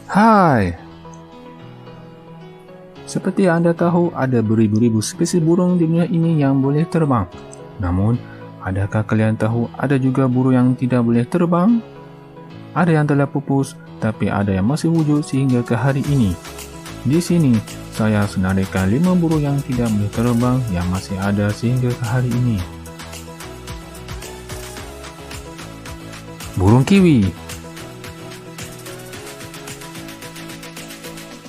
Hai, seperti anda tahu, ada beribu-ribu spesies burung di dunia ini yang boleh terbang. Namun, adakah kalian tahu ada juga burung yang tidak boleh terbang? Ada yang telah pupus, tapi ada yang masih wujud sehingga ke hari ini. Di sini, saya senaraikan 5 burung yang tidak boleh terbang yang masih ada sehingga ke hari ini. Burung kiwi.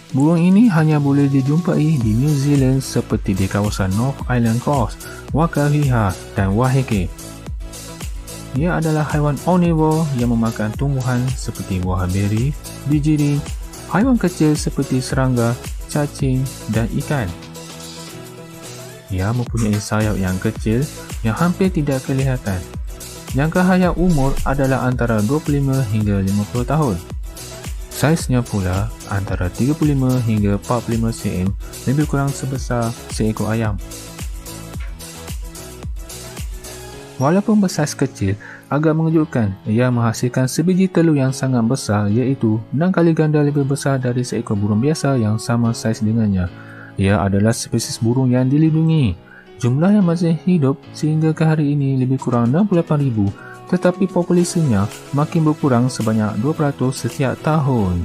Burung ini hanya boleh dijumpai di New Zealand seperti di kawasan North Island Coast, Wakahiha dan Waheke. Ia adalah haiwan omnivore yang memakan tumbuhan seperti buah beri, biji, haiwan kecil seperti serangga, cacing dan ikan. Ia mempunyai sayap yang kecil yang hampir tidak kelihatan. Jangka hayat umur adalah antara 25 hingga 50 tahun. Saiznya pula antara 35 hingga 45 cm, lebih kurang sebesar seekor ayam. Walaupun bersaiz kecil, agak mengejutkan, ia menghasilkan sebiji telur yang sangat besar, iaitu 6 kali ganda lebih besar dari seekor burung biasa yang sama saiz dengannya. Ia adalah spesies burung yang dilindungi. Jumlah yang masih hidup sehingga ke hari ini lebih kurang 68,000, tetapi populasinya makin berkurang sebanyak 2% setiap tahun.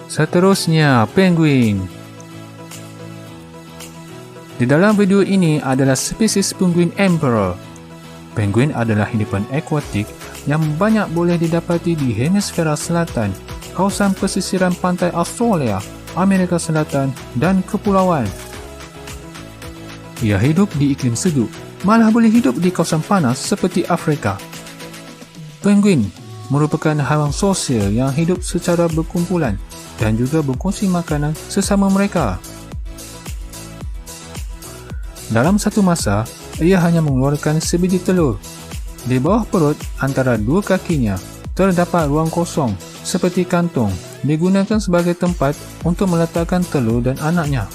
Seterusnya, penguin. Di dalam video ini adalah spesies penguin emperor. Penguin adalah hidupan akuatik yang banyak boleh didapati di hemisfera selatan, kawasan pesisiran pantai Australia, Amerika Selatan dan kepulauan. Ia hidup di iklim sejuk, malah boleh hidup di kawasan panas seperti Afrika. Penguin merupakan haiwan sosial yang hidup secara berkumpulan dan juga berkongsi makanan sesama mereka. Dalam satu masa, ia hanya mengeluarkan sebiji telur. Di bawah perut antara dua kakinya terdapat ruang kosong seperti kantung, digunakan sebagai tempat untuk meletakkan telur dan anaknya.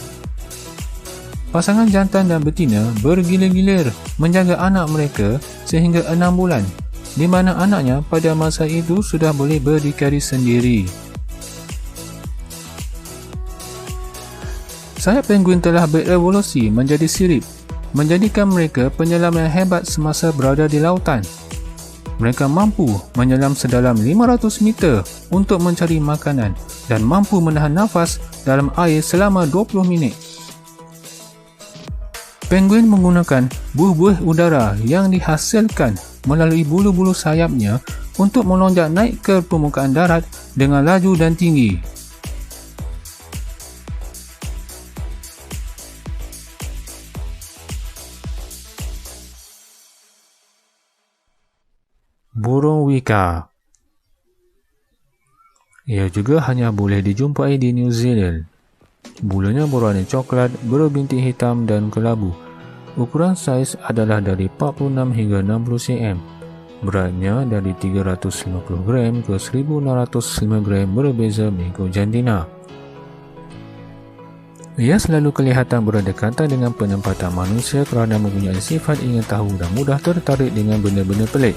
Pasangan jantan dan betina bergilir-gilir menjaga anak mereka sehingga 6 bulan, di mana anaknya pada masa itu sudah boleh berdikari sendiri. Sayap penguin telah berevolusi menjadi sirip, menjadikan mereka penyelam yang hebat semasa berada di lautan. Mereka mampu menyelam sedalam 500 meter untuk mencari makanan dan mampu menahan nafas dalam air selama 20 minit. Penguin menggunakan buih-buih udara yang dihasilkan melalui bulu-bulu sayapnya untuk melonjak naik ke permukaan darat dengan laju dan tinggi. Burung wika. Ia juga hanya boleh dijumpai di New Zealand. Bulunya berwarna coklat, berbintik hitam dan kelabu. Ukuran saiz adalah dari 46 hingga 60 cm. Beratnya dari 350 gram ke 1605 gram, berbeza mengikut jantina. Ia selalu kelihatan berdekatan dengan penempatan manusia kerana mempunyai sifat ingin tahu dan mudah tertarik dengan benda-benda pelik.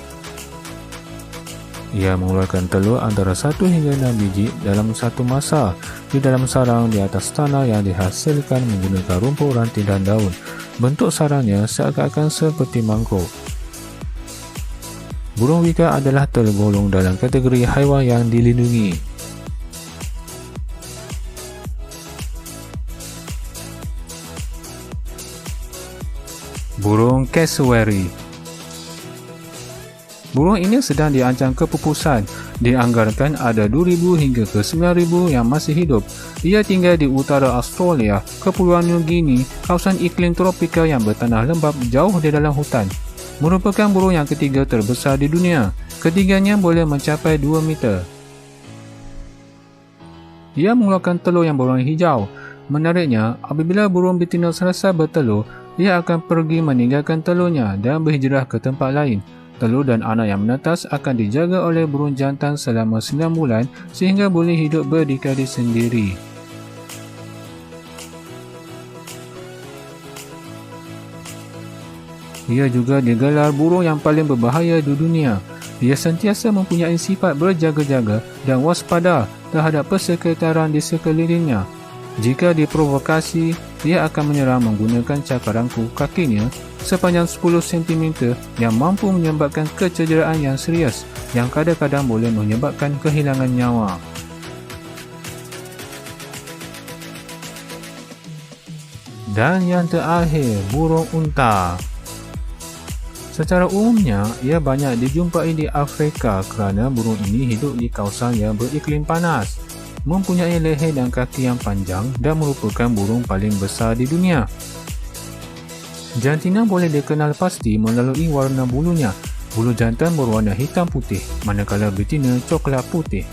Ia mengeluarkan telur antara 1 hingga 6 biji dalam satu masa di dalam sarang di atas tanah yang dihasilkan menggunakan rumput, ranting dan daun. Bentuk sarangnya seakan-akan seperti mangkuk. Burung wika adalah tergolong dalam kategori haiwan yang dilindungi. Burung cassowary. Burung ini sedang diancam kepupusan. Dianggarkan ada 2,000 hingga ke 9,000 yang masih hidup. Ia tinggal di utara Australia, Kepulauan New Guinea, kawasan iklim tropika yang bertanah lembap jauh di dalam hutan. Merupakan burung yang ketiga terbesar di dunia. Ketiganya boleh mencapai 2 meter. Ia mengeluarkan telur yang berwarna hijau. Menariknya, apabila burung betina selesai bertelur, ia akan pergi meninggalkan telurnya dan berhijrah ke tempat lain. Telur dan anak yang menetas akan dijaga oleh burung jantan selama 9 bulan sehingga boleh hidup berdikari sendiri. Ia juga digelar burung yang paling berbahaya di dunia. Ia sentiasa mempunyai sifat berjaga-jaga dan waspada terhadap persekitaran di sekelilingnya. Jika diprovokasi, ia akan menyerang menggunakan cakaranku kakinya sepanjang 10 cm yang mampu menyebabkan kecederaan yang serius yang kadang-kadang boleh menyebabkan kehilangan nyawa. Dan yang terakhir, burung unta. Secara umumnya, ia banyak dijumpai di Afrika kerana burung ini hidup di kawasan yang beriklim panas, mempunyai leher dan kaki yang panjang dan merupakan burung paling besar di dunia. Jantina boleh dikenal pasti melalui warna bulunya. Bulu jantan berwarna hitam putih, manakala betina coklat putih.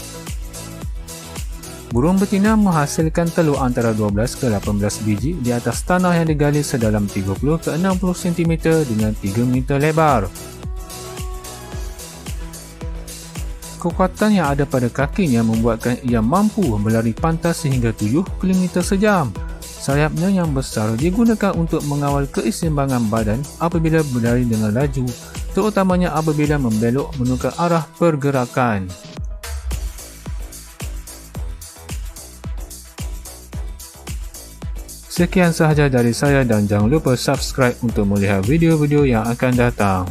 Burung betina menghasilkan telur antara 12 ke 18 biji di atas tanah yang digali sedalam 30 ke 60 cm dengan 3 meter lebar. Kekuatan yang ada pada kakinya membuatkan ia mampu berlari pantas sehingga 7 km sejam. Sayapnya yang besar digunakan untuk mengawal keseimbangan badan apabila berlari dengan laju, terutamanya apabila membelok menukar arah pergerakan. Sekian sahaja dari saya dan jangan lupa subscribe untuk melihat video-video yang akan datang.